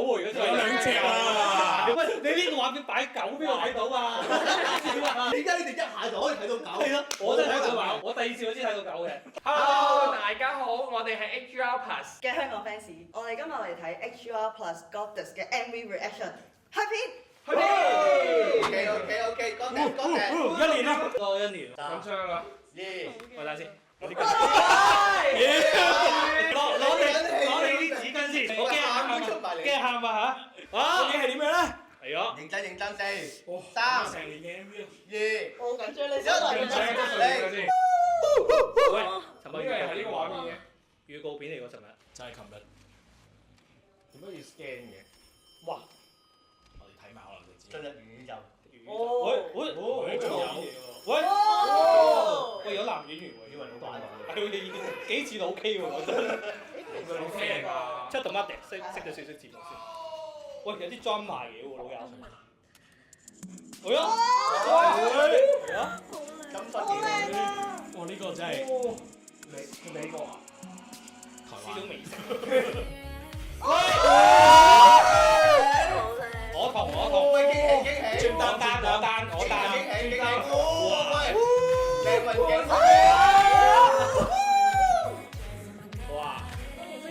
喎，而家仲有2隻啊！喂，你呢個畫面擺狗邊度睇到啊？點解你哋一下就可以睇到狗？係咯，我真係睇到狗，我第2次我先睇到狗嘅。Hello，大家好，我哋係 HUR Plus 嘅香港 fans，我哋今日嚟睇 HUR Plus Goddess 嘅 MV reaction，開片。OK，多謝。一年啦，多1年。緊張啦。喂，等下先，攞啲紙巾先，我驚喊啊嚇！究竟係點樣咧？係啊，認真4、哇3、成年嘅 MV 啊！ 2、我好緊張你緊張先。喂，尋呢個係呢個畫面嘅。預告片嚟喎，尋日。就係琴日，點解要 scan 嘅？哇！我哋睇埋可能就知。進入元宇宙。喂，仲有喂，哦喂，有男演員喎，以為老闆。係喎，幾次都 OK 喎，覺得。佢老咩㗎？出動乜嘅？識咗少少字幕先。喂，有啲裝賣嘢喎，老友。係啊！係啊！咁好靚啊！哇！呢個真係你個啊？台試到灣。未食。喂，驚喜！我單。驚喜！哇！靚運鏡。哇！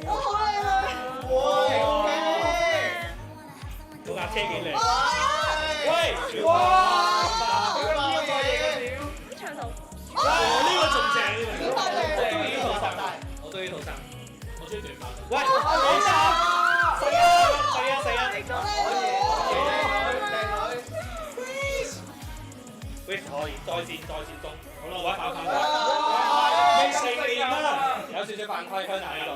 我好靚啊！嗰架車幾靚。喂！哇！長頭。呢個仲正呢個。我中意套衫。我中意短髮。喂！好衫。死啊！喂，可以再戰中。好啦，我反派。未成年啦。有少少犯規香港呢度。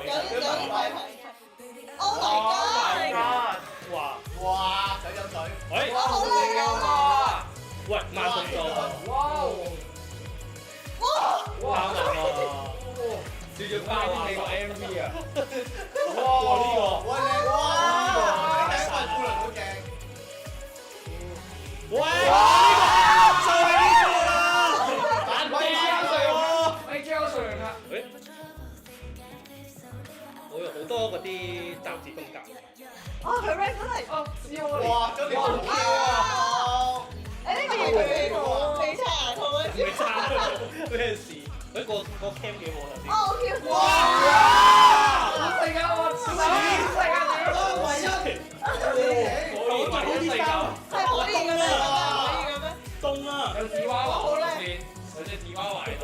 Oh my god！哇！想飲水。喂！好靚啊！喂，慢動作。哇！包埋喎。少少包啲你個 MV 啊！哇！呢個。哇！靚哇！第一個係姑娘好正。喂！就係呢個啦。反喂，張瑞啊！喂！我有好多嗰啲雜誌風格。佢 rap 真係。哇！張年好跳啊！呢個係佢冇未擦牙套嘅。未差咩事？嗰個 cam 幾好頭先。好 Q！哇！世界我世界唯一。我最好啲衫。係可以嘅咩？可以嘅咩？凍啊！有紙娃娃先，有隻紙娃娃喺度。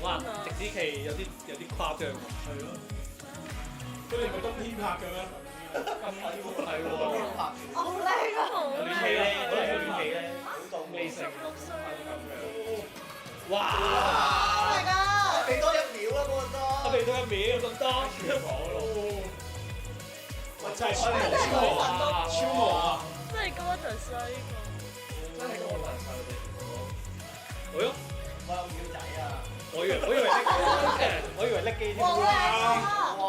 哇！直子期有啲誇張。係咯。佢哋唔係冬天拍嘅咩？係喎。好靚啊！有暖氣咧，可能有暖氣咧。未成。哇！ Oh my god！俾多1秒啦，嗰個多。俾多1秒咁多。喂，真係超模啊！超模啊！真係高特衰真係個特色嚟哎呦！我有秒仔啊！我以為拎機添。好靚啊！哇！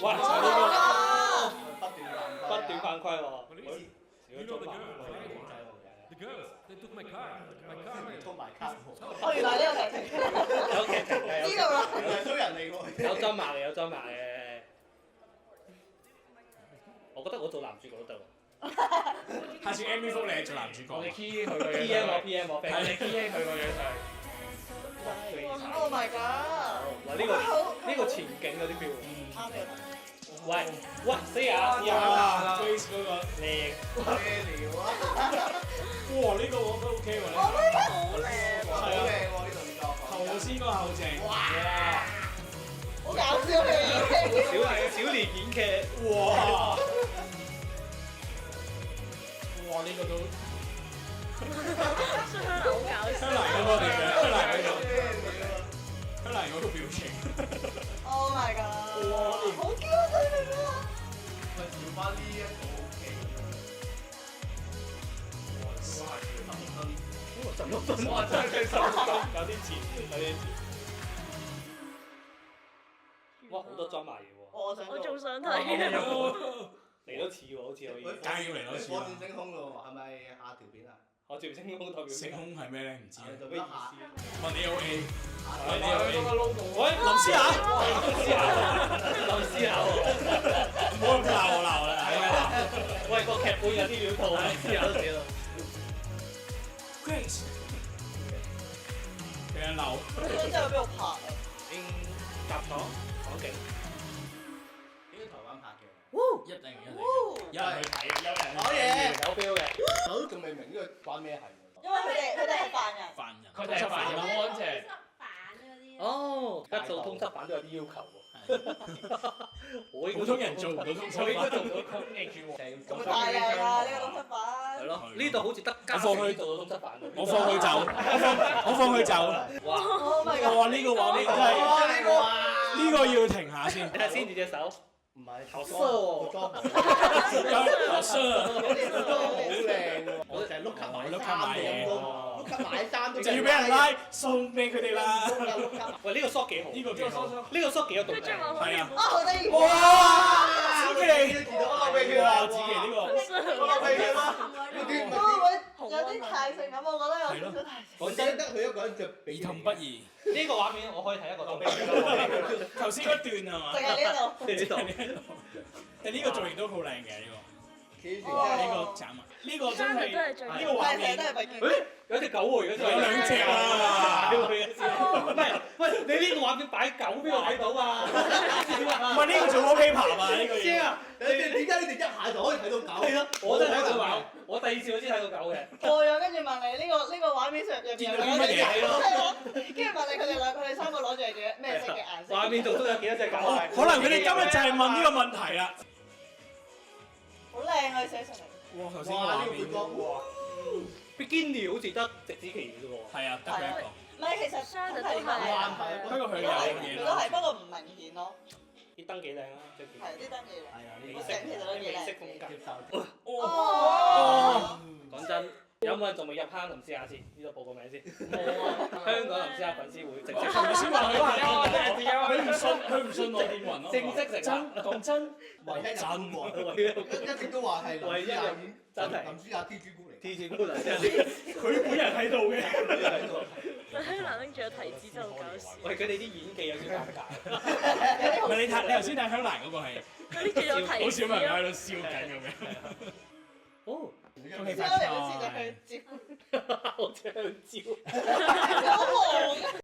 哇！就係呢個不斷犯規。不斷犯規喎。You know the girl, right? The girls, they took my car. My car. 拖埋卡喎。哦，原來呢個劇情。有劇情嘅，知道啦。原來衰人嚟喎。有裝麻嘅。我覺得我做男主角都得喎。下次 MV 福利做男主角。我哋 key 佢個樣。 PM 我我哋 key 佢個樣就係。 Oh my god！哇！呢個前景有啲標。啱嘅。喂，死下哇！Face 嗰個靚。咩料啊？哇！呢個我覺得 OK 喎。Oh my god！好靚。好靚喎呢動作。頭先嗰個後正。哇！好搞笑嘅。小年演劇。哇！哇！呢個都香蘭好搞笑。香蘭嗰個嚟嘅，香蘭嗰個表情。Oh my god！好 Q 啊！真係啊！喂，調翻呢一個 OK。16分。哇！真係16分，有啲似。哇！好多裝埋嘢喎。我仲想睇。嚟多次喎，好似可以。梗係要嚟多次啦。火箭升空咯喎，係咪下條片啊？我接星空代表。星空係咩咧？唔知啊。做咩意思？問你 OA。下喂，林思雅，林思雅喎，唔好咁鬧我啦，喂個劇本有啲料到，林思雅都死啦。Grace，俾人鬧。佢想真係邊度拍啊？甲廠廠景，應該台灣拍嘅。一定，有人去睇，有人好嘢，有 feel 嘅。我都仲未明呢個關咩係喎。因為佢哋係犯人。犯人，佢哋係犯人，好安靜。哦，一做通緝犯都有啲要求喎。我普通人做唔到通緝犯。我應該做到通緝主喎。咁大靚啊！呢個通緝犯。係咯，呢度好似得家放佢做到通緝犯。我放佢走，我放佢走。哇！ Oh my god！哇！呢個畫面真係，呢個要停下先。睇下先住隻手。唔係頭色喎，裝有衰啊！好靚喎，我就係碌卡買衫嘅，碌卡買衫都就要俾人拉，送俾佢哋啦。喂，呢個 shot 幾好？呢個幾好，呢個 shot 幾有動力。係啊。啊，好得意！哇！子琪，我落飛機啦！哇！子琪呢個。我落飛機啦！會唔會有啲太性感？我覺得有少少太性。我真得佢一個人着兒童不宜。呢個畫面我可以睇一個多。頭先嗰段係嘛？淨係呢度。但呢個造型都好靚嘅呢個。企住呢個斬啊！呢個真係呢個畫面。都係永遠。誒，有隻狗喎，而家有兩隻啊！唔係，喂，你呢個畫面擺狗邊度睇到啊？唔係呢個做 wallpaper 嘛？呢個先啊！點解你哋一下就可以睇到狗？係咯，我都睇到狗，我第二次我先睇到狗嘅。過咗跟住問你呢個畫面上入邊有兩隻乜嘢係咯，跟住問你佢哋三個攞住係幾咩色嘅顏色？畫面度都有幾多隻狗啊？可能佢哋今日就係問呢個問題啦。好靚啊！你寫上嚟。哇！頭先哇！畫呢個配面角哇！ Bikini 好似得直子奇嘅啫喎。係啊，得佢一個。唔係，其實相對都係。不過佢有嘢佢都係，不過唔明顯咯。啲燈幾靚啊！即係係啲燈幾靚。係啊，呢啲景其實都幾靚。美式風格。接受。哦。講真，有冇人仲未入坑林思雅先？呢度報個名先。香港林思雅粉絲會正式。頭先話佢佢唔信我點雲咯。正式成真講真，唯一真喎，一直都話係林思雅演真係林思雅 T 朱古力。 T 字高林思雅。佢本人喺度嘅。但香蘭拎住個提子真係好搞笑。喂，佢哋啲演技有啲尷尬。唔係你頭先睇香蘭嗰個係，佢拎住個提子好小朋友喺度笑緊咁樣。哦，恭喜發財！之後你好似就去接。好似香蕉。好黃。